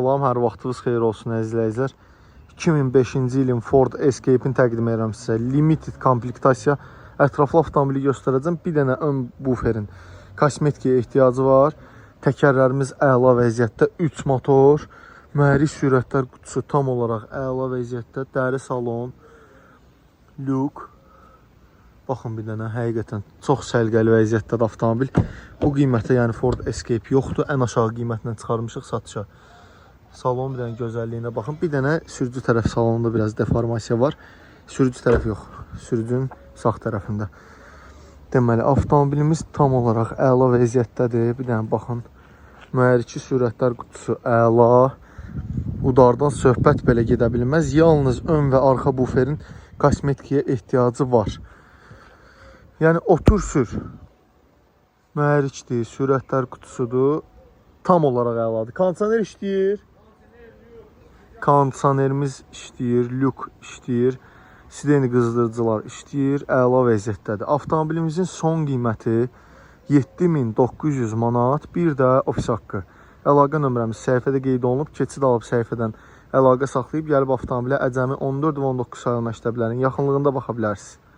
Salam, hər vaxtınız xeyir olsun əzizləyicilər. 2005-ci ilin Ford Escape-in təqdim edirəm sizə. Limited komplektasiya ətraflı avtomobili göstərəcəm. Bir dənə ön buferin kosmetikaya ehtiyacı var. Təkərlərimiz əla vəziyyətdə, 3 motor. Mühərrik sürətlər qutusu tam olaraq əla vəziyyətdə. Dəri salon, lük. Baxın bir dənə, həqiqətən çox səliqəli vəziyyətdədir avtomobil. Bu qiymətə, yəni Ford Escape yoxdur. Ən aşağı qiymətlə çıxarmışıq satışa. Salon bir dənə gözəlliyinə baxın. Bir dənə sürücü tərəf salonunda biraz deformasiya var. Sürücü tərəf yox. Sürücünün sağ tərəfində. Deməli, avtomobilimiz tam olaraq əla vəziyyətdədir. Bir dənə baxın. Mühərriki sürətlər qutusu əla. Udardan söhbət belə gedə bilməz. Yalnız ön və arxa buferin kosmetikaya ehtiyacı var. Yəni otur sür. Mühərrikdir, sürətlər qutusudur. Tam olaraq əladır. Kondisioner işləyir. Kondisionerimiz işləyir, lük işləyir. Sideni qızdırıcılar işləyir. Əla vəziyyətdədir. Avtomobilimizin son qiyməti 7900 manat. Bir də ofis haqqı. Əlaqə nömrəmiz səhifədə qeyd olunub. Keçid alıb səhifədən əlaqə saxlayıb gəlib avtomobilə Əcəmi 14 və 19 saylı məktəblərin yaxınlığında baxa bilərsiniz.